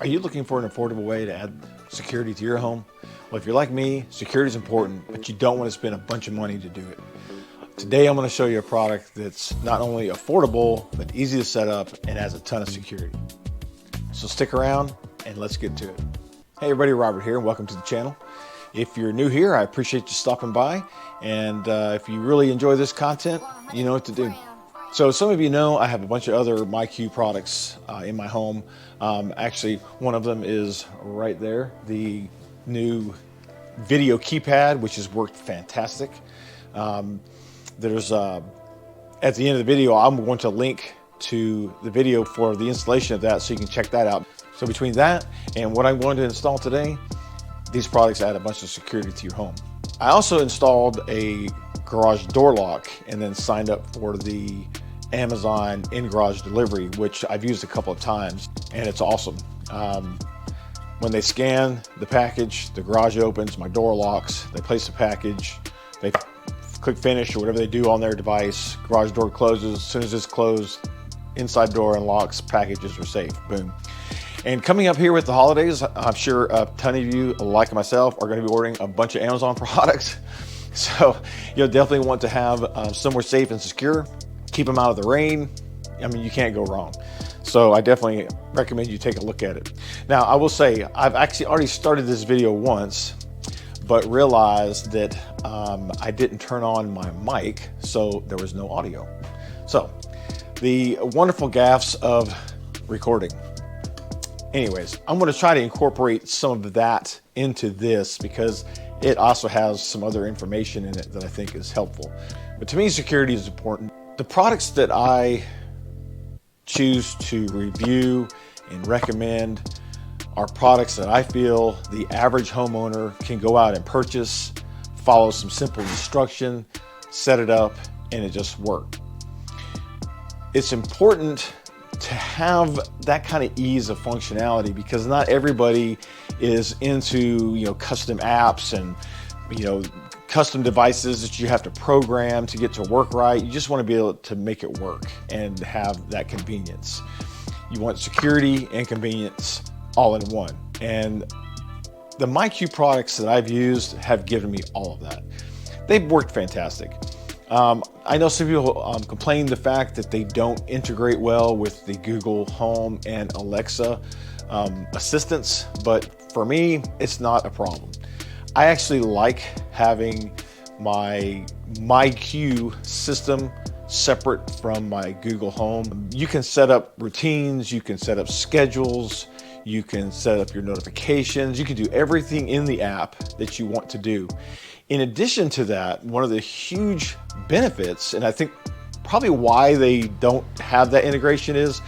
Are you looking for an affordable way to add security to your home? Well, if you're like me, security is important, but you don't want to spend a bunch of money to do it. Today, I'm going to show you a product that's not only affordable, but easy to set up and has a ton of security. So stick around and let's get to it. Hey everybody, Robert here and welcome to the channel. If you're new here, I appreciate you stopping by. And if you really enjoy this content, you know what to do. So some of you know I have a bunch of other MyQ products in my home. Actually, one of them is right there, the new video keypad, which has worked fantastic. There's at the end of the video, I'm going to link to the video for the installation of that so you can check that out. So between that and what I'm going to install today, these products add a bunch of security to your home. I also installed a garage door lock and then signed up for the Amazon in-garage delivery, which I've used a couple of times, and it's awesome. When they scan the package, the garage opens, my door locks, they place the package, they click finish or whatever they do on their device, garage door closes. As soon as it's closed, inside door unlocks, packages are safe, boom. And coming up here with the holidays, I'm sure a ton of you, like myself, are going to be ordering a bunch of Amazon products. So you'll definitely want to have somewhere safe and secure. Keep them out of the rain. I mean, you can't go wrong. So I definitely recommend you take a look at it. Now, I will say, I've actually already started this video once, but realized that I didn't turn on my mic, so there was no audio. So the wonderful gaffes of recording. Anyways, I'm going to try to incorporate some of that into this because it also has some other information in it that I think is helpful. But to me, security is important. The products that I choose to review and recommend are products that I feel the average homeowner can go out and purchase, follow some simple instruction, set it up, and it just works. It's important to have that kind of ease of functionality because not everybody is into, custom apps and, custom devices that you have to program to get to work right. You just want to be able to make it work and have that convenience. You want security and convenience all in one. And the MyQ products that I've used have given me all of that. They've worked fantastic. I know some people complain the fact that they don't integrate well with the Google Home and Alexa assistants, but for me, it's not a problem. I actually like having my MyQ system separate from my Google Home. You can set up routines, you can set up schedules, you can set up your notifications, you can do everything in the app that you want to do. In addition to that, one of the huge benefits, and I think probably why they don't have that integration is,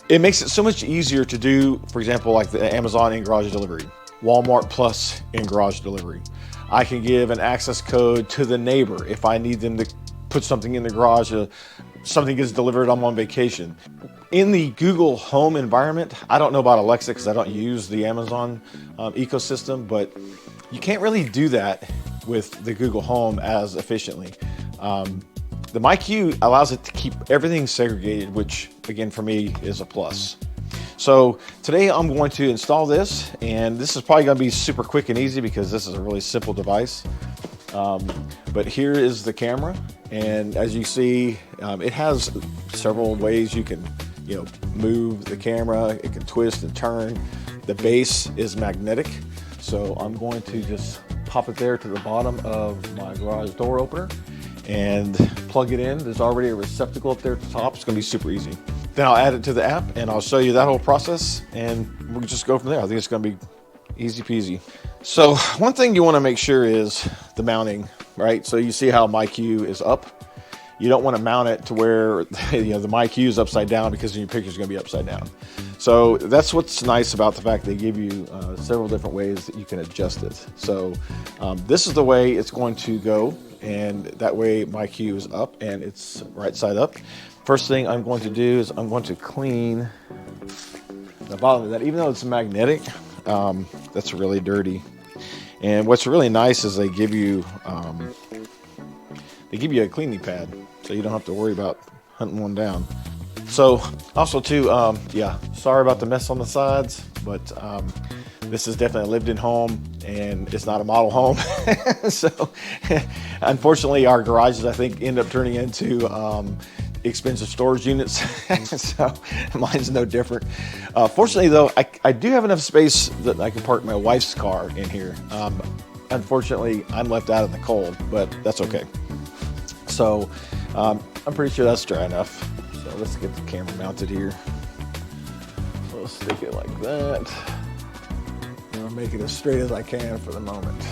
it makes it so much easier to do, for example, like the Amazon in-garage delivery, Walmart Plus in-garage delivery. I can give an access code to the neighbor if I need them to put something in the garage, something gets delivered, I'm on vacation. In the Google Home environment, I don't know about Alexa because I don't use the Amazon ecosystem, but you can't really do that with the Google Home as efficiently. The MyQ allows it to keep everything segregated, which again for me is a plus. So today I'm going to install this, and this is probably going to be super quick and easy because this is a really simple device. But here is the camera, and as you see, it has several ways you can move the camera. It can twist and turn. The base is magnetic, so I'm going to just pop it there to the bottom of my garage door opener and plug it in. There's already a receptacle up there at the top. It's going to be super easy. Then I'll add it to the app and I'll show you that whole process, and we'll just go from there. I think it's going to be easy peasy. So one thing you want to make sure is the mounting, right? So you see how MyQ is up. You don't want to mount it to where the MyQ is upside down because then your picture is going to be upside down. So that's what's nice about the fact they give you several different ways that you can adjust it. So this is the way it's going to go, and that way MyQ is up and it's right side up. First thing I'm going to do is I'm going to clean the bottom of that. Even though it's magnetic, that's really dirty. And what's really nice is they give you a cleaning pad, so you don't have to worry about hunting one down. So also too, yeah, sorry about the mess on the sides, but this is definitely a lived-in home and it's not a model home. So unfortunately our garages, I think, end up turning into expensive storage units. So mine's no different. Fortunately though, I do have enough space that I can park my wife's car in here. Unfortunately, I'm left out in the cold, but that's okay. So I'm pretty sure that's dry enough. So let's get the camera mounted here. So let's stick it like that. And I'll make it as straight as I can for the moment.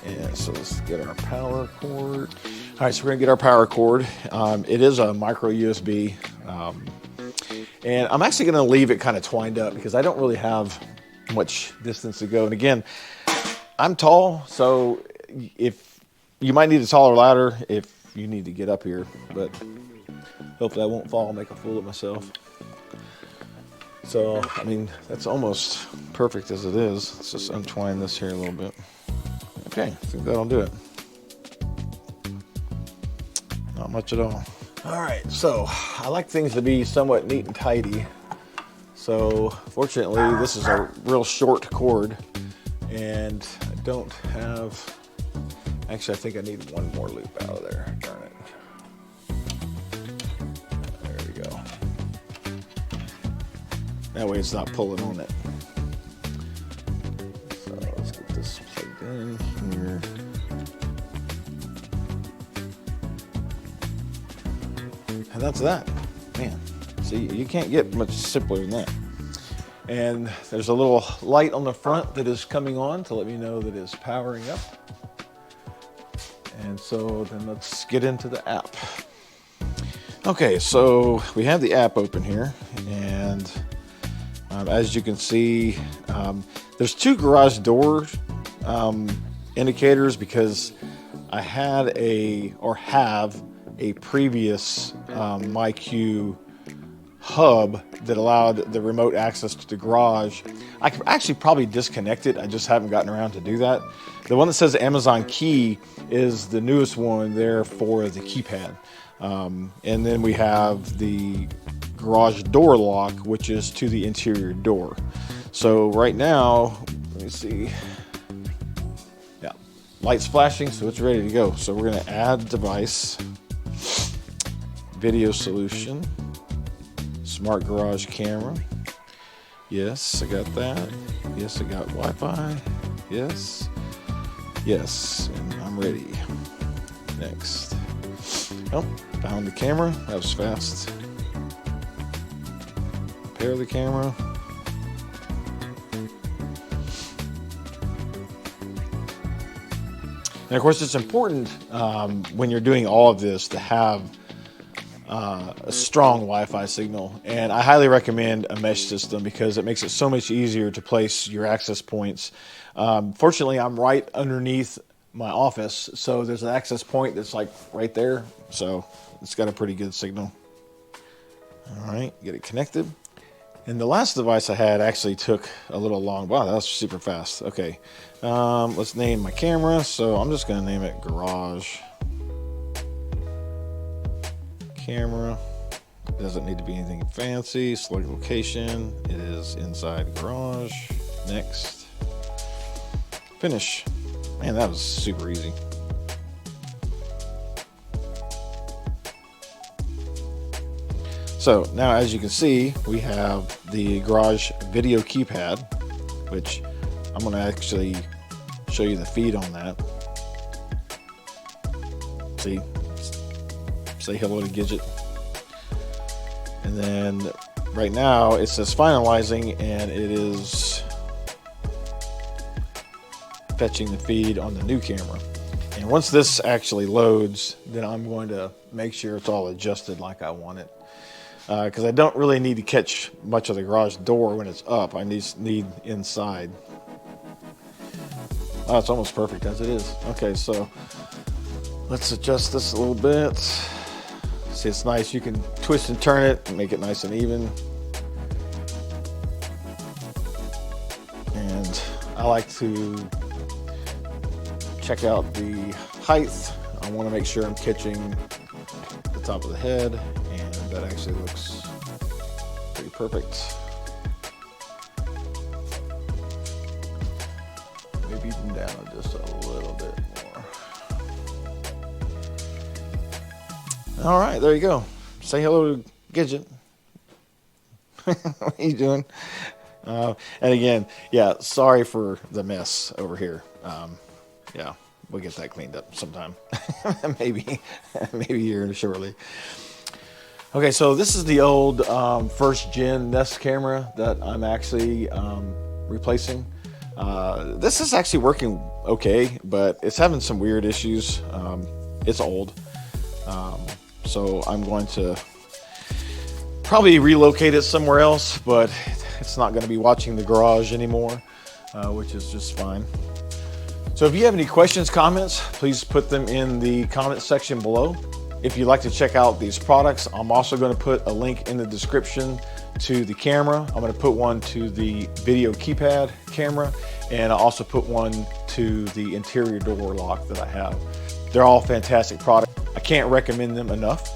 And so let's get our power cord. All right, so we're gonna get our power cord. It is a micro USB. And I'm actually gonna leave it kind of twined up because I don't really have much distance to go. And again, I'm tall, so if you might need a taller ladder if you need to get up here, but hopefully I won't fall and make a fool of myself. So, I mean, that's almost perfect as it is. Let's just untwine this here a little bit. Okay, I think that'll do it. Not much at all. All right, so I like things to be somewhat neat and tidy. So fortunately, this is a real short cord and I don't have, actually I think I need one more loop out of there, darn it. There we go. That way it's not pulling on it. So let's get this plugged in here. And that's that. Man, see, you can't get much simpler than that. And there's a little light on the front that is coming on to let me know that it's powering up. And so then let's get into the app. Okay, so we have the app open here, and as you can see, there's two garage door indicators because I had have a previous MyQ hub that allowed the remote access to the garage. I could actually probably disconnect it. I just haven't gotten around to do that. The one that says Amazon Key is the newest one there for the keypad. And then we have the garage door lock, which is to the interior door. So right now, let me see. Yeah, light's flashing, so it's ready to go. So we're gonna add device, video solution, Smart Garage Camera. Yes, I got that. Yes, I got Wi-Fi. Yes. Yes, and I'm ready. Next. Oh, found the camera. That was fast. Pair the camera. And of course, it's important when you're doing all of this to have a strong Wi-Fi signal, and I highly recommend a mesh system because it makes it so much easier to place your access points. Fortunately, I'm right underneath my office, so there's an access point that's like right there, so it's got a pretty good signal. All right, get it connected. And the last device I had actually took a little long. Wow, that was super fast. Okay, let's name my camera. So I'm just gonna name it Garage Camera. It doesn't need to be anything fancy. Select location. It is inside garage. Next. Finish. Man, that was super easy. So now, as you can see, we have the garage video keypad, which I'm going to actually show you the feed on that. See, say hello to Gidget. And then right now it says finalizing, and it is fetching the feed on the new camera. And once this actually loads, then I'm going to make sure it's all adjusted like I want it. Because I don't really need to catch much of the garage door when it's up. I just need inside. Oh, it's almost perfect as it is. Okay, so let's adjust this a little bit. See, it's nice. You can twist and turn it and make it nice and even. And I like to check out the height. I want to make sure I'm catching the top of the head, and that actually looks Perfect. Maybe even down just a little bit more. All right, there you go. Say hello to Gidget. What are you doing? And again, yeah, sorry for the mess over here. Yeah, we'll get that cleaned up sometime. maybe here shortly. Okay, so this is the old first gen Nest camera that I'm actually replacing. This is actually working okay, but it's having some weird issues. It's old, so I'm going to probably relocate it somewhere else, but it's not going to be watching the garage anymore, which is just fine. So if you have any questions, comments, please put them in the comment section below. If you'd like to check out these products, I'm also going to put a link in the description to the camera. I'm going to put one to the video keypad camera, and I also put one to the interior door lock that I have. They're all fantastic products. I can't recommend them enough.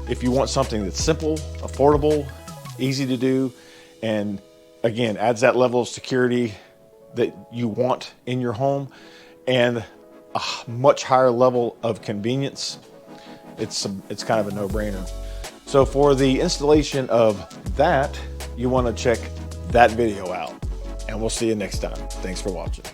If you want something that's simple, affordable, easy to do, and again, adds that level of security that you want in your home, and a much higher level of convenience, it's kind of a no-brainer. So for the installation of that, you want to check that video out, and we'll see you next time. Thanks for watching.